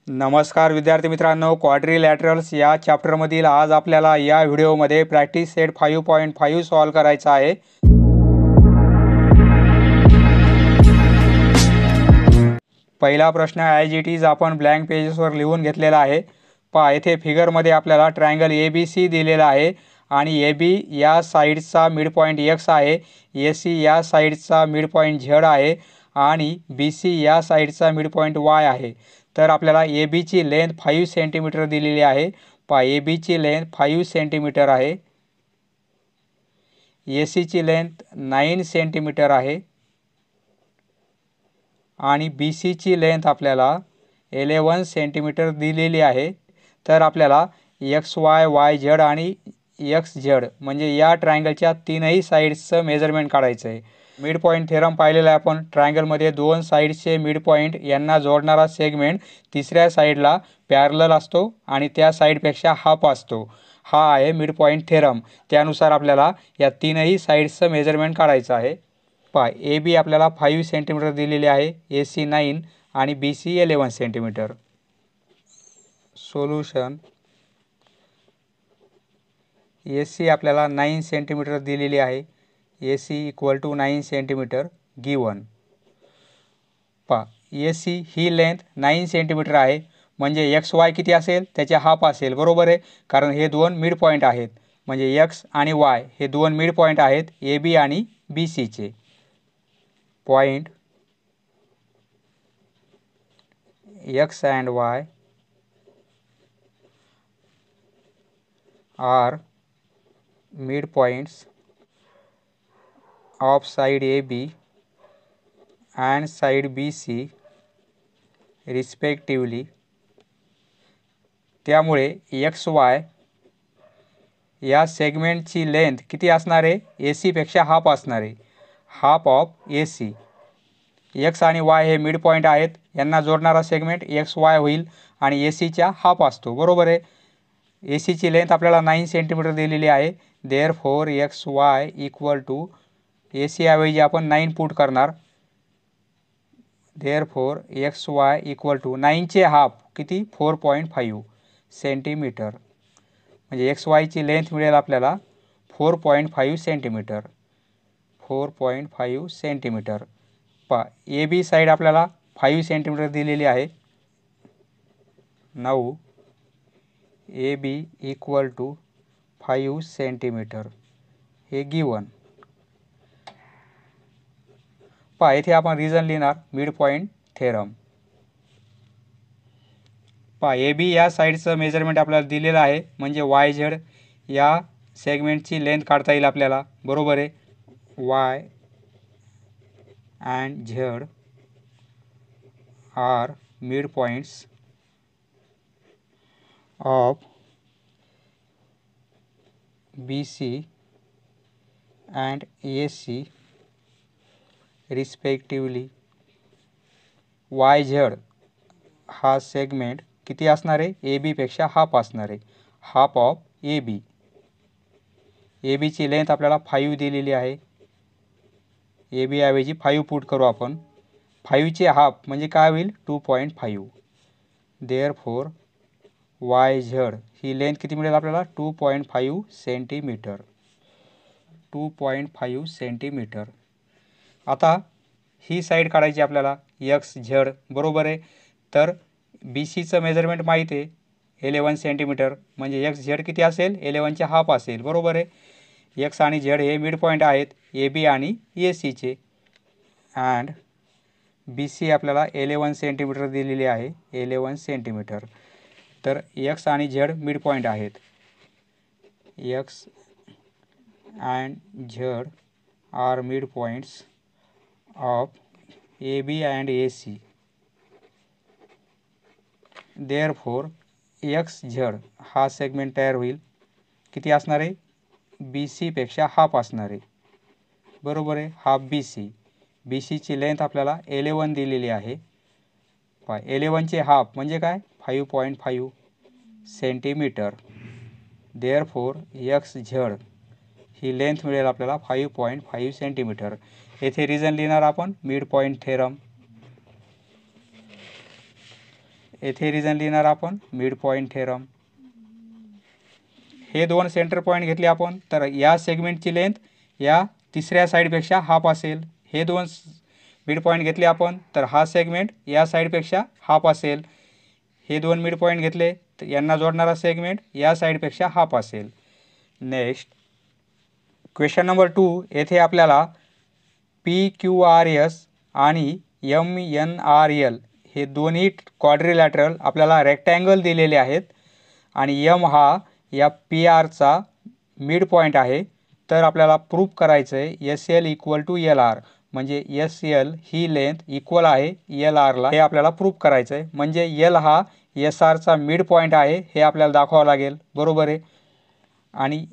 नमस्कार विद्यार्थी मित्रांनो, क्वाड्रिलॅटरल्स या चॅप्टरमधील आज आपल्याला या व्हिडिओमध्ये प्रॅक्टिस सेट 5.5 सॉल्व करायचा आहे। पहिला प्रश्न ॲज इट इज आपण ब्लँक पेजेसवर लिहून घेतलेला आहे। पहा, येथे फिगरमध्ये आपल्याला ट्रायंगल ABC दिलेला आहे आणि AB या साईडचा मिड पॉईंट X आहे, AC या साईडचा मिड पॉईंट Z आहे आणि BC या साईडचा मिड पॉईंट Y आहे। तर आपल्याला AB ची लेंथ 5 सेंटीमीटर दिलेली आहे। पहा, AB ची लेंथ 5 सेंटीमीटर आहे, AC ची लेंथ 9 सेंटीमीटर आहे आणि BC ची लेंथ आपल्याला 11 सेंटीमीटर दिलेली आहे। तर आपल्याला XY, YZ आणि XZ म्हणजे या ट्रायंगलच्या तीनही साईड्सचं मेजरमेंट काढायचं आहे। मिड पॉईंट थेरम पाहिलेला आहे आपण। ट्रायंगलमध्ये दोन साईड्सचे मिड पॉईंट यांना जोडणारा सेगमेंट तिसऱ्या साईडला पॅरलल असतो आणि त्या साईडपेक्षा हाफ असतो। हा आहे मिड पॉईंट थेरम। त्यानुसार आपल्याला या तीनही साईड्सचं मेजरमेंट काढायचं आहे। पहा, AB आपल्याला 5 सेंटीमीटर दिलेली आहे, AC 9 आणि BC 11 सेंटीमीटर। सोल्यूशन, AC आपल्याला 9 सेंटीमीटर दिलेली आहे, AC equal to 9 centimetre given. पहा, AC ही लेंथ 9 सेंटीमीटर आहे म्हणजे XY किती असेल, त्याचे हाफ असेल, बरोबर आहे, कारण हे दोन मिड पॉईंट आहेत म्हणजे X आणि Y हे दोन मिड पॉईंट आहेत AB आणि BC चे। Point X and Y are midpoints of side AB and side BC respectively। त्यामुळे XY या सेगमेंटची लेंथ किती असणार आहे, AC पेक्षा हाफ असणार आहे, हाफ ऑफ AC। X आणि Y हे मिड पॉईंट आहेत, यांना जोडणारा सेगमेंट XY होईल आणि ACच्या हाफ असतो, बरोबर आहे। AC ची लेंथ आपल्याला 9 सेंटीमीटर दिलेली आहे, therefore XY equal to AC ऐवजी आपण 9 पुट करणार, देअरफॉर XY इक्वल टू 9 चे हाफ किती 4.5 सेंटीमीटर म्हणजे XY ची लेंथ मिळेल आपल्याला 4.5 सेंटीमीटर, 4.5 सेंटीमीटर। पहा, AB साईड आपल्याला 5 सेंटीमीटर दिलेली आहे। Now AB equal to 5 centimetre हे गिवन। पहा, येथे आपण रिझन लिहिणार मिड पॉईंट थेरम। पहा, AB या साईडचं मेजरमेंट आपल्याला दिलेलं आहे म्हणजे YZ या सेगमेंटची लेंथ काढता येईल आपल्याला, बरोबर आहे। Y and Z are midpoints of BC and AC respectively। YZ हा सेगमेंट किती असणार आहे, AB पेक्षा हाफ असणार आहे, हाफ ऑफ AB। AB ची लेंथ आपल्याला 5 दिलेली आहे, AB ऐवजी 5 पुट करू आपण, 5 चे हाफ म्हणजे काय होईल 2.5, देअरफॉर YZ ही लेंथ किती मिळेल आपल्याला 2.5 सेंटीमीटर, 2.5 सेंटीमीटर। आता ही साईड काढायची आपल्याला XZ, बरोबर आहे। तर BCचं मेजरमेंट माहीत आहे 11 सेंटीमीटर म्हणजे XZ किती असेल 11 चे हाफ असेल, बरोबर आहे। X आणि Z हे मिड पॉईंट आहेत AB आणि AC चे अँड BC आपल्याला 11 सेंटीमीटर दिलेली आहे, 11 सेंटीमीटर। तर X आणि Z मिड पॉईंट आहेत, X and Z are midpoints of AB and AC, therefore XZ हा सेगमेंट तयार होईल किती असणार आहे, BC पेक्षा हाफ असणार आहे, बरोबर आहे, हाफ BC। BC ची लेंथ आपल्याला 11 दिलेली आहे, 11 चे हाफ म्हणजे काय 5.5 सेंटीमीटर, देअरफॉर XZ ही लेंथ मिळेल आपल्याला 5.5 सेंटीमीटर। येथे रिझन लिहिणार आपण मिड पॉईंट थेरम। येथे रिझन लिहिणार आपण मिड पॉईंट थेरम. हे दोन सेंटर पॉईंट घेतले आपण तर या सेगमेंटची लेंथ या तिसऱ्या साईडपेक्षा हाफ असेल. हे दोन मिड पॉईंट घेतले आपण तर हा सेगमेंट या साईडपेक्षा हाफ असेल. हे दोन मिड पॉईंट घेतले तर यांना जोडणारा सेगमेंट या साईडपेक्षा हाफ असेल. Next question number 2. येथे आपल्याला PQRS आणि MNRL हे दोन्ही क्वाड्रिलॅटरल आपल्याला रेक्टँगल दिलेले आहेत आणि M हा या PR मिड पॉईंट आहे. तर आपल्याला प्रूफ करायचं आहे SL इक्वल टू LR म्हणजे SL ही लेंथ इक्वल आहे LRला. हे आपल्याला प्रूफ करायचं आहे. म्हणजे L हा SRचा मिड पॉईंट आहे हे आपल्याला दाखवावं लागेल. बरोबर आहे. आणि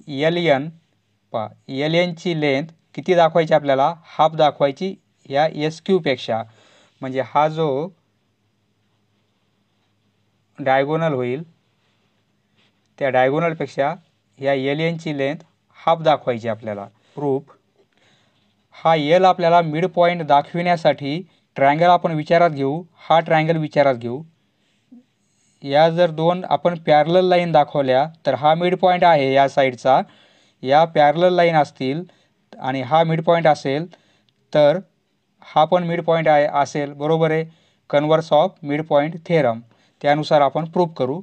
LNची लेंथ किती दाखवायची आपल्याला हाफ दाखवायची या SQपेक्षा. म्हणजे हा जो डायगोनल होईल त्या डायगोनलपेक्षा या LNची लेंथ हाफ दाखवायची आपल्याला. प्रूफ हा L आपल्याला मिड पॉईंट दाखविण्यासाठी ट्रायंगल आपण विचारात घेऊ. हा ट्रायंगल विचारात घेऊ. या जर दोन आपण पॅरलल लाईन दाखवल्या तर हा मिड पॉईंट आहे या साईडचा. या पॅरलल लाईन असतील आणि हा मिड पॉईंट असेल तर हा पण मिड पॉईंट आहे असेल. बरोबर आहे. Converse of mid point theorem त्यानुसार आपण प्रूफ करू.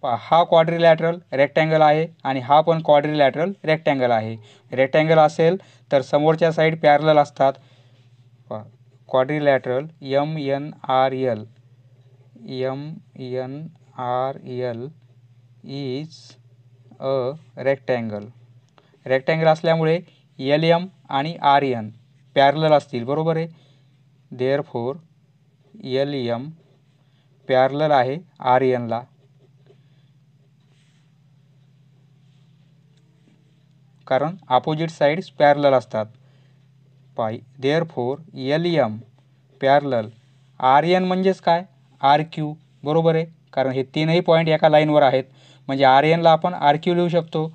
हा क्वाड्रिलॅटरल रेक्टँगल आहे आणि हा पण क्वाड्रिलॅटरल रेक्टँगल आहे. रेक्टँगल असेल तर समोरच्या साईड पॅरलल असतात. Quadrilateral MNRL is a rectangle. Rectangle असल्यामुळे LM आणि RN पॅरलल असतील. बरोबर आहे. देअरफॉर LM पॅरलल आहे RNला. कारण अपोजिट साईड्स पॅरलल असतात. देअरफॉर LM पॅरलल RN म्हणजेच काय RQ. बरोबर आहे. कारण हे तीनही पॉईंट एका लाईनवर आहेत म्हणजे RNला आपण RQ लिहू शकतो.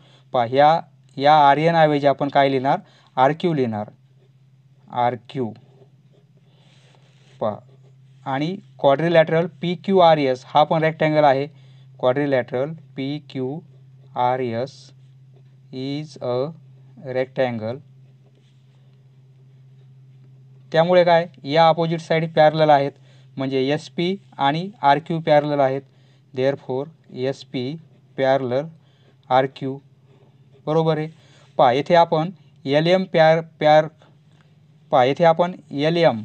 या RN ऐवजी आपण काय लिहिणार RQ लिहिणार RQ. आणि क्वाड्रिलॅटरल PQRS हा पण रेक्टँगल आहे. Quadrilateral PQRS is a rectangle. त्यामुळे काय या अपोजिट साईड पॅरलल आहेत म्हणजे SP आणि RQ पॅरलल आहेत. Therefore SP parallel RQ. बरोबर आहे. येथे आपण LM येथे आपण LM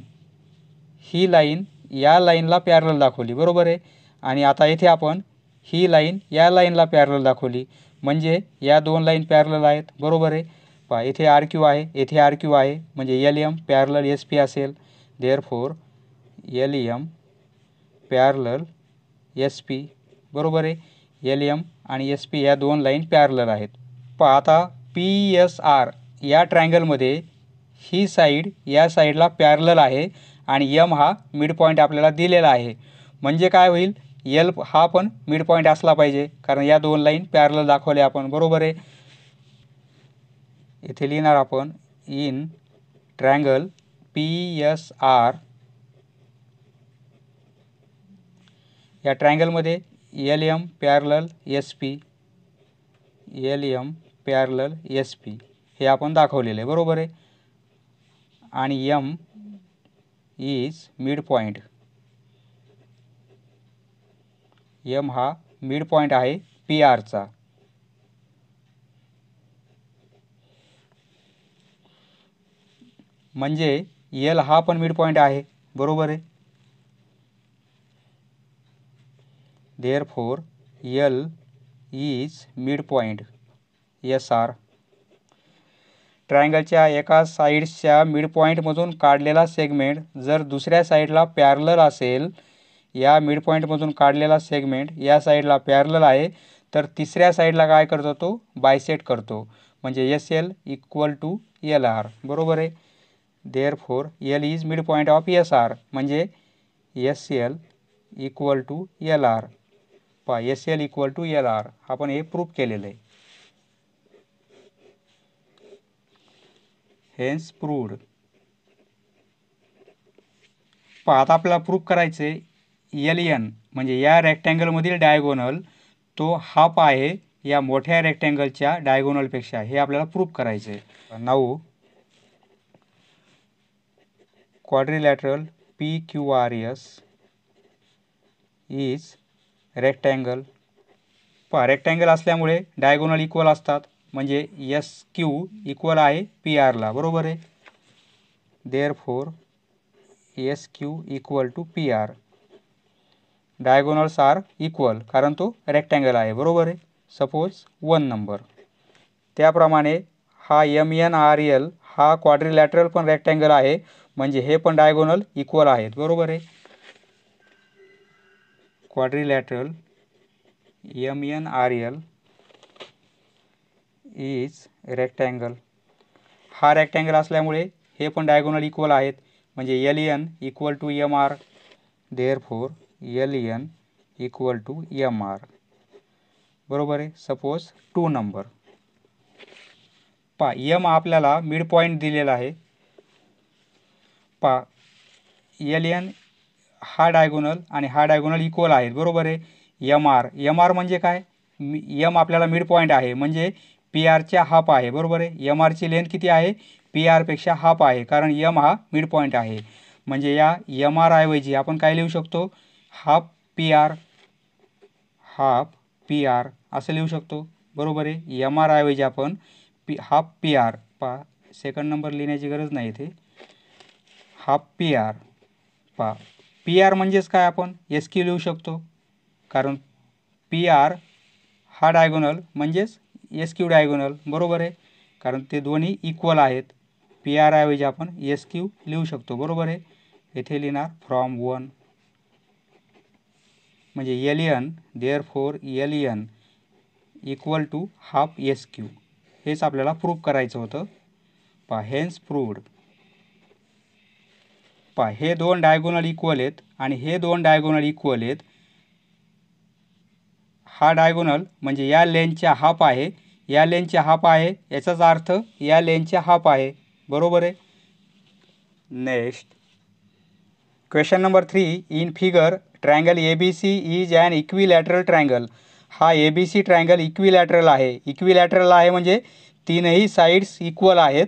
ही लाईन या लाईनला पॅरलल दाखवली. बरोबर आहे. आणि आता येथे आपण ही लाईन या लाईनला पॅरलल दाखवली म्हणजे या दोन लाईन पॅरलल आहेत. बरोबर आहे. येथे RQ आहे येथे RQ आहे म्हणजे LM पॅरलल SP असेल. Therefore LM parallel SP. बरोबर आहे. LM आणि SP या दोन लाईन पॅरलल आहेत. आता PSR या ट्रायंगलमध्ये ही साईड या साईडला पॅरलल आहे आणि M हा मिड पॉईंट आपल्याला दिलेला आहे. म्हणजे काय होईल L हा पण मिड पॉईंट असला पाहिजे कारण या दोन लाईन पॅरलल दाखवल्या आपण. बरोबर आहे. इथे लिहिणार आपण इन ट्रायंगल PSR या ट्रायंगलमध्ये LM parallel SP LM parallel SP हे आपण दाखवलेले. बरोबर आहे. आणि M is mid point. M हा मिड पॉईंट आहे PRचा. म्हणजे L हा पण मिड पॉईंट आहे. बरोबर आहे. Therefore L is mid point SR. ट्रायंगलच्या एका साईड्सच्या मिड पॉईंटमधून काढलेला सेगमेंट जर दुसऱ्या साईडला पॅरलल असेल या मिड पॉईंटमधून काढलेला सेगमेंट या साईडला पॅरलल आहे तर तिसऱ्या साईडला काय करतो तो बायसेट करतो म्हणजे SL इक्वल टू LR. बरोबर आहे. Therefore L is mid point of SR म्हणजे SL equal to LR. SL equal to LR आपण हे प्रूफ केलेलं आहे. Hence proved. आता आपल्याला प्रूफ करायचे एल एन म्हणजे या रेक्टँगलमधील डायगोनल तो हाफ आहे या मोठ्या रेक्टँगलच्या डायगोनलपेक्षा, हे आपल्याला प्रूफ करायचं आहे. Now quadrilateral PQRS is rectangle. Rectangle असल्यामुळे डायगोनल इक्वल असतात, म्हणजे SQ इक्वल आहे PR ला, बरोबर आहे. Therefore SQ equal to PR. Diagonals are equal कारण तो रेक्टँगल आहे, बरोबर आहे. Suppose 1 number. त्याप्रमाणे हा MNRL हा क्वाड्रिलॅटरल पण रेक्टँगल आहे, म्हणजे हे पण डायगोनल इक्वल आहेत, बरोबर आहे. Quadrilateral MNRL is rectangle. हा रेक्टँगल असल्यामुळे हे पण डायगोनल इक्वल आहेत, म्हणजे LN equal to MR. Therefore LN equal to MR, बरोबर आहे. Suppose 2 number. M आपल्याला मिड पॉईंट दिलेला आहे. LN हा डायगोनल आणि हा डायगोनल इक्वल आहेत, बरोबर आहे. MR म्हणजे काय? M आपल्याला मिड पॉईंट आहे, म्हणजे PRच्या हाफ आहे, बरोबर आहे. MRची लेंथ किती आहे? PRपेक्षा हाफ आहे, कारण M हा मिड पॉईंट आहे. म्हणजे या MR ऐवजी आपण काय लिहू शकतो? हाफ PR असं लिहू शकतो, बरोबर आहे. MR ऐवजी आपण हाफ PR सेकंड नंबर लिहिण्याची गरज नाही इथे. हाफ PR PR म्हणजेच काय? आपण SQ लिहू शकतो, कारण PR हा डायगोनल म्हणजेच SQ डायगोनल, बरोबर आहे. कारण ते दोन्ही इक्वल आहेत. PR ऐवजी आपण SQ लिहू शकतो, बरोबर आहे. येथे लिहिणार फ्रॉम 1 म्हणजे LN. Therefore LN equal to half SQ. हेच आपल्याला प्रूफ करायचं होतं. Hence proved. हे दोन डायगोनल इक्वल आहेत आणि हे दोन डायगोनल इक्वल आहेत. हा डायगोनल म्हणजे या लेनच्या हाफ आहे, या लेनच्या हाफ आहे, याचाच अर्थ या लेनच्या हाफ आहे, बरोबर आहे. Next question number 3. In figure triangle ABC is an equilateral triangle. हा ABC ट्रायंगल इक्विलॅटरल आहे. इक्विलॅटरल आहे म्हणजे तीनही साईड्स इक्वल आहेत.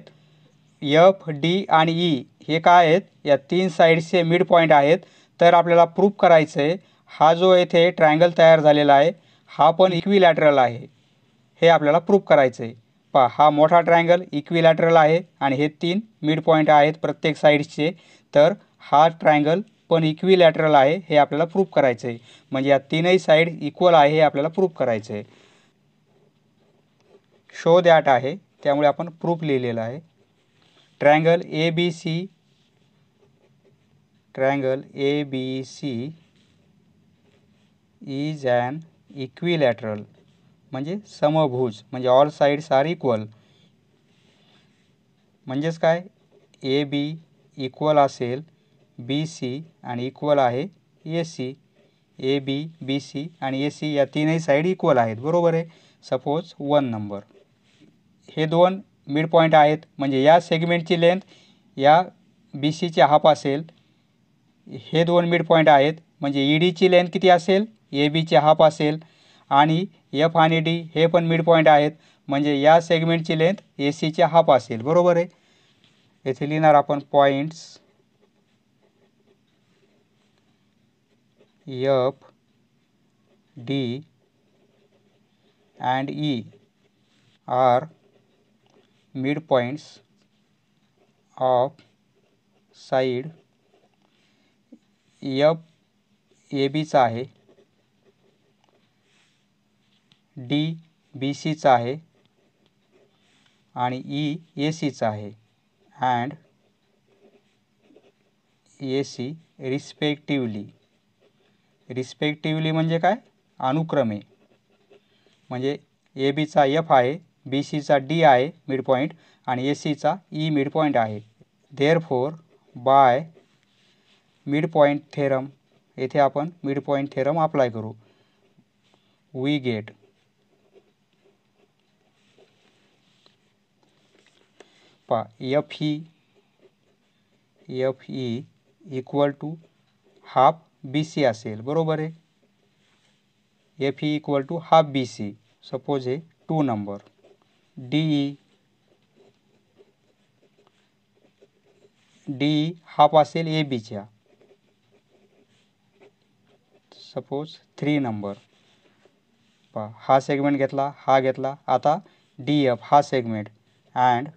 FD आणि E हे काय आहेत? या तीन साईड्सचे मिड पॉईंट आहेत. तर आपल्याला प्रूफ करायचं आहे हा जो येथे ट्रायंगल तयार झालेला आहे हा पण इक्विलॅटरल आहे, हे आपल्याला प्रूफ करायचं आहे. हा मोठा ट्रायंगल इक्विलॅटरल आहे आणि हे तीन मिड पॉईंट आहेत प्रत्येक साईड्सचे. तर हा ट्रायंगल पण इक्विलॅटरल आहे, हे आपल्याला प्रूफ करायचं आहे. म्हणजे या तीनही साईड इक्वल आहे, हे आपल्याला प्रूफ करायचं आहे. शो दॅट आहे, त्यामुळे आपण प्रूफ लिहिलेलं आहे. Triangle ABC is an equilateral म्हणजे समभुज, म्हणजे ऑल साईड्स आर इक्वल. म्हणजेच काय? AB इक्वल असेल BC आणि इक्वल आहे AC. AB BC आणि AC या तीनही साईड इक्वल आहेत, बरोबर आहे. Suppose 1 number. हे दोन मिड पॉईंट आहेत, म्हणजे या सेगमेंटची लेंथ या BCची हाफ असेल. हे दोन मिड पॉईंट आहेत, म्हणजे EDची लेंथ किती असेल? ABची हाफ असेल. आणि F आणि D हे पण मिड पॉईंट आहेत, म्हणजे या सेगमेंटची लेंथ ACची हाफ असेल, बरोबर आहे. येथे लिहिणार आपण points F, D and E are midpoints of side. F ABचा आहे, D BCचा आहे आणि E ACचा आहे. and AC respectively. रिस्पेक्टिवली म्हणजे काय? अनुक्रमे. म्हणजे ABचा F आहे, BCचा D आहे मिड पॉईंट आणि ACचा E मिड पॉईंट आहे. Therefore by mid point theorem, येथे आपण मिड पॉईंट थेरम अप्लाय करू. We get FE equal to half B C असेल, बरोबर आहे. F E equal to half B C, suppose हे 2 नंबर. डी हाफ असेल ए बीच्या, सपोज 3 नंबर. हा सेगमेंट घेतला, हा घेतला. आता डी एफ हा सेगमेंट अँड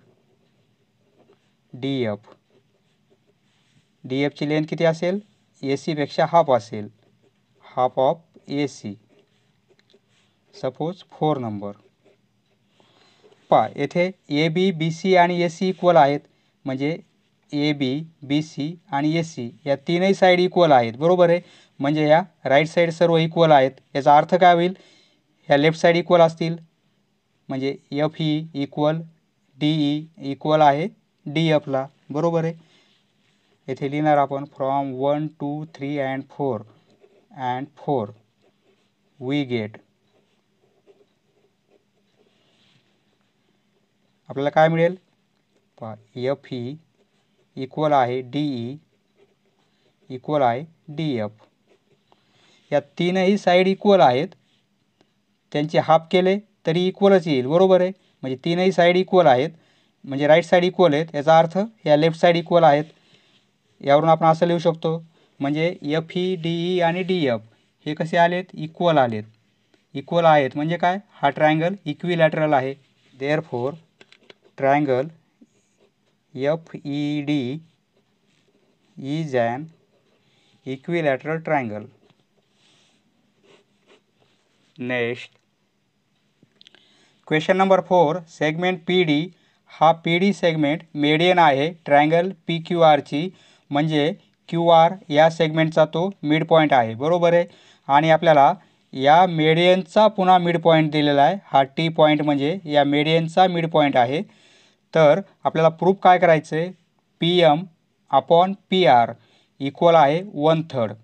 डी एफची लेंथ किती असेल? ए सीपेक्षा हाफ असेल, half of A C, suppose 4 number. येथे ए बी बी सी आणि ए सी इक्वल आहेत, म्हणजे ए बी बी सी आणि ए सी या तीनही साईड इक्वल आहेत, बरोबर आहे. म्हणजे ह्या राईट साईड सर्व इक्वल आहेत. याचा अर्थ काय होईल? ह्या लेफ्ट साईड इक्वल असतील, म्हणजे F E equal D E equal आहे डी एफला, बरोबर आहे. येथे लिहिणार आपण फ्रॉम 1 2 3 अँड 4 वी गेट. आपल्याला काय मिळेल? एफ ई इक्वल आहे डी ई इक्वल आहे डी एफ. या तीनही साईड इक्वल आहेत, त्यांचे हाफ केले तरी इक्वलच येईल, बरोबर आहे. म्हणजे तीनही साईड इक्वल आहेत, म्हणजे राईट साईड इक्वल आहेत, याचा अर्थ या लेफ्ट साईड इक्वल आहेत. यावरून आपण असं लिहू शकतो, म्हणजे एफ ई डी ई आणि डी एफ हे कसे आलेत? इक्वल आलेत. इक्वल आहेत म्हणजे काय? हा ट्रायंगल इक्विलॅटरल आहे. Therefore triangle F E D is an equilateral triangle. Next question number 4. Segment P D हा पी डी सेगमेंट मेडियन आहे ट्रायंगल पी क्यू आरची, म्हणजे क्यू आर या सेगमेंटचा तो मिड पॉईंट आहे, बरोबर आहे. आणि आपल्याला या मेडियनचा पुन्हा मिड पॉईंट दिलेला आहे. हा टी पॉईंट म्हणजे या मेडियनचा मिड पॉईंट आहे. तर आपल्याला प्रूफ काय करायचं आहे? P M upon P R equal आहे 1/3.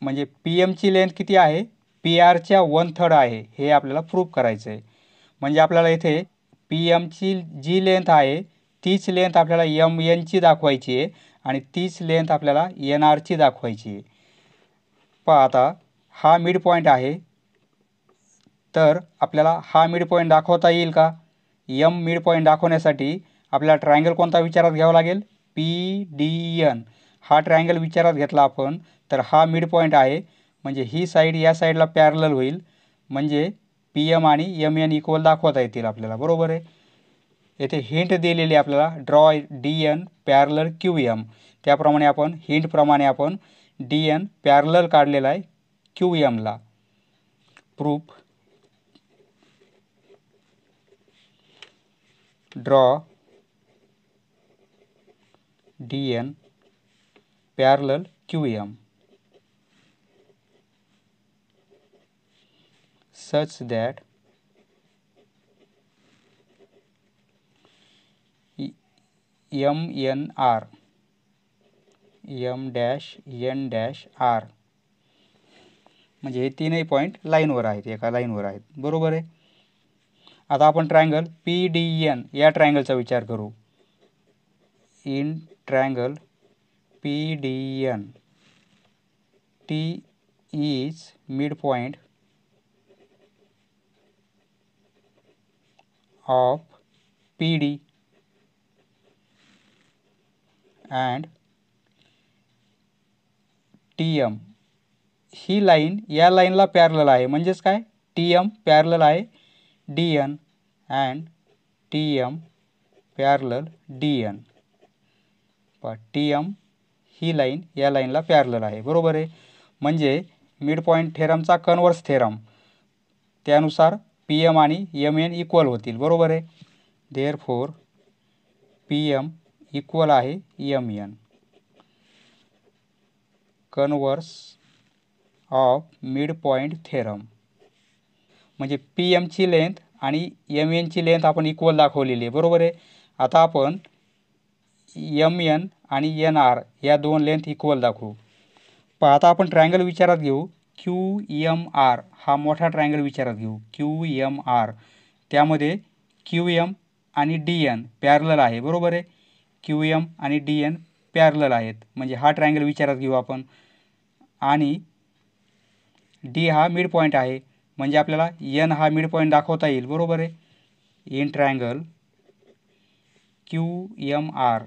म्हणजे पी एमची लेंथ किती आहे? पी आरच्या 1/3 आहे, हे आपल्याला प्रूफ करायचं आहे. म्हणजे आपल्याला इथे पी एमची जी लेंथ आहे तीच लेंथ आपल्याला एम एनची दाखवायची आहे आणि तीच लेंथ आपल्याला एन आरची दाखवायची आहे. आता हा मिड पॉईंट आहे, तर आपल्याला हा मिड पॉईंट दाखवता येईल का? एम मिड पॉईंट दाखवण्यासाठी आपल्याला ट्रायंगल कोणता विचारात घ्यावा लागेल? पी डी एन हा ट्रायंगल विचारात घेतला आपण तर हा मिड पॉईंट आहे, म्हणजे ही साईड या साईडला पॅरलल होईल, म्हणजे पी एम आणि एम एन इक्वल दाखवता येतील आपल्याला, बरोबर आहे. येथे हिंट दिलेली आपल्याला draw D N parallel Q M. त्याप्रमाणे आपण हिंटप्रमाणे आपण डी एन पॅरलल काढलेला आहे क्यू एमला. Proof draw D N parallel Q M such that MNR M-N-R म्हणजे हे तीनही पॉईंट लाईनवर आहेत, एका लाईनवर आहेत, बरोबर आहे. आता आपण ट्रायंगल पी डी एन या ट्रायंगलचा विचार करू. In triangle P D N T is mid point of PD and TM ही लाईन या लाईनला पॅरलल आहे, म्हणजेच काय? TM पॅरलल आहे DN and TM parallel DN. TM ही लाईन या लाईनला पॅरलल आहे, बरोबर आहे. म्हणजे मिड पॉईंट थेरमचा कन्वर्स थेरम त्यानुसार पी एम आणि एम एन इक्वल होतील, बरोबर आहे. देअरफॉर पी एम इक्वल आहे M N. Converse of mid point theorem म्हणजे पी एमची लेंथ आणि एम एनची लेंथ आपण इक्वल दाखवलेली आहे, बरोबर आहे. आता आपण एम एन आणि एन आर या दोन लेंथ इक्वल दाखवू. आता आपण ट्रायंगल विचारात घेऊ क्यू एम आर हा मोठा ट्रायंगल विचारात घेऊ. क्यू एम आर त्यामध्ये क्यू एम आणि डी एन पॅरलल आहे, बरोबर आहे. क्यू एम आणि डी एन पॅरलल आहेत, म्हणजे हा ट्रायंगल विचारात घेऊ आपण. आणि डी हा मिड पॉईंट आहे, म्हणजे आपल्याला एन हा मिड पॉईंट दाखवता येईल. बरोबर आहे. In triangle QMR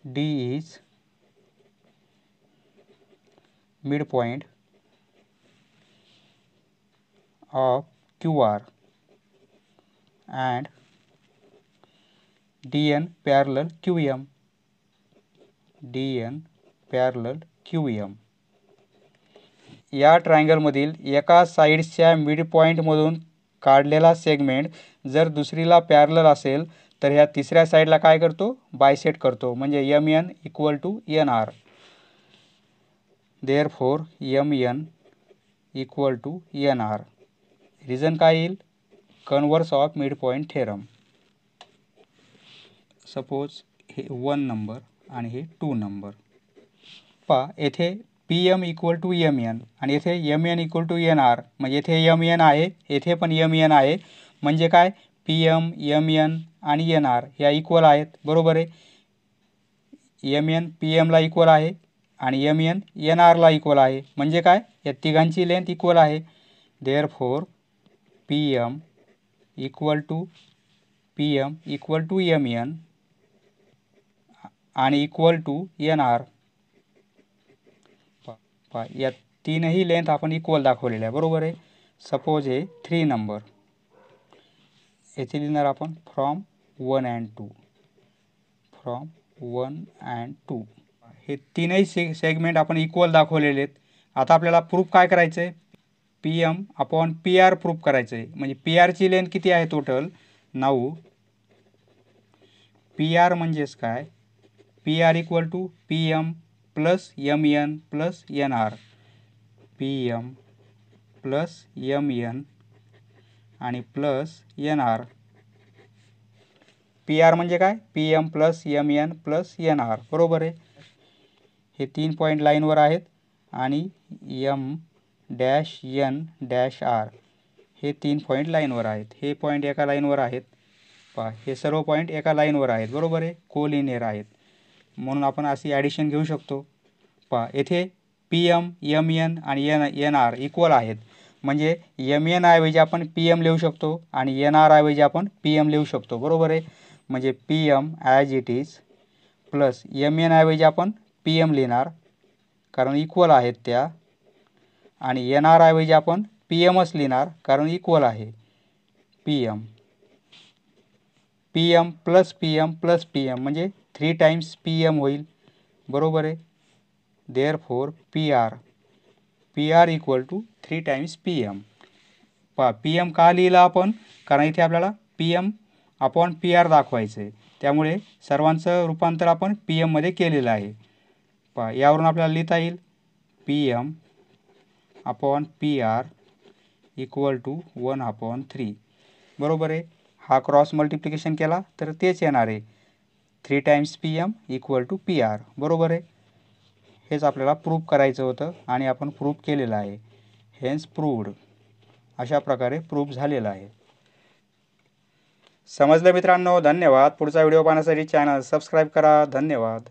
D is midpoint of QR and DN parallel QM. DN parallel QM. या ट्रायंगलमधील एका साईड्सच्या मिडपॉईंटमधून काढलेला सेगमेंट जर दुसरीला पॅरलल असेल तर ह्या तिसऱ्या साईडला काय करतो, बायसेट करतो, म्हणजे MN equal to NR. Therefore MN equal to NR. Reason काय येईल, converse of midpoint theorem. Suppose हे 1 नंबर आणि हे 2 नंबर. पहा येथे PM इक्वल टू MN आणि येथे MN इक्वल टू NR, म्हणजे येथे MN आहे, येथे पण MN आहे, म्हणजे काय PM, MN आणि NR या इक्वल आहेत. बरोबर आहे. MN PMला इक्वल आहे आणि MN NRला इक्वल आहे, म्हणजे काय या तिघांची लेंथ इक्वल आहे. Therefore PM equal to MN आणि इक्वल टू NR. या तीनही लेंथ आपण इक्वल दाखवलेल्या आहे. बरोबर आहे. सपोज हे 3 नंबर, येथे लिहिणार आपण फ्रॉम 1 and 2. फ्रॉम 1 and 2 हे तीनही सेगमेंट आपण इक्वल दाखवलेले आहेत. आता आपल्याला प्रूफ काय करायचं आहे, PM अपॉन PR प्रूफ करायचं आहे. म्हणजे PRची लेंथ किती आहे टोटल 9. PR म्हणजेच काय, PR equal to PM plus MN plus NR. PM plus MN आणि प्लस NR. PR म्हणजे काय, PM plus MN plus NR. बरोबर आहे. हे 3 पॉईंट लाईनवर आहेत आणि M dash N dash R हे 3 पॉईंट लाईनवर आहेत. हे पॉईंट एका लाईनवर आहेत. पहा हे सर्व पॉईंट एका लाईनवर आहेत. बरोबर आहे. कोलिनियर आहेत, म्हणून आपण अशी ॲडिशन घेऊ शकतो. पहा येथे PM, MN आणि NR इक्वल आहेत, म्हणजे MN ऐवजी आपण PM लिहू शकतो आणि NR ऐवजी आपण PM लिहू शकतो. बरोबर आहे. म्हणजे PM as it is plus MN ऐवजी आपण PM लिहिणार कारण इक्वल आहेत त्या, आणि NR ऐवजी आपण PMच लिहिणार कारण इक्वल आहे. PM plus PM plus PM म्हणजे 3 टाइम्स PM होईल. बरोबर आहे. Therefore PR equal to 3 times PM. पहा PM का लिहिला आपण, कारण इथे आपल्याला PM अपॉन PR दाखवायचं आहे, त्यामुळे सर्वांचं रूपांतर आपण PM मध्ये केलेलं आहे. पहा यावरून आपल्याला लिहिता येईल PM upon PR equal to 1/3. बरोबर आहे. हा क्रॉस मल्टिप्लिकेशन केला तर तेच येणार आहे, 3 times PM equal to PR. बरोबर आहे. हेच आपल्याला प्रूफ करायचं होतं आणि आपण प्रूफ केलेलं आहे. Hence proved. अशा प्रकारे प्रूफ झालेला आहे. समजलं मित्रांनो? धन्यवाद. पुढचा व्हिडिओ पाहण्यासाठी चॅनल सबस्क्राईब करा. धन्यवाद.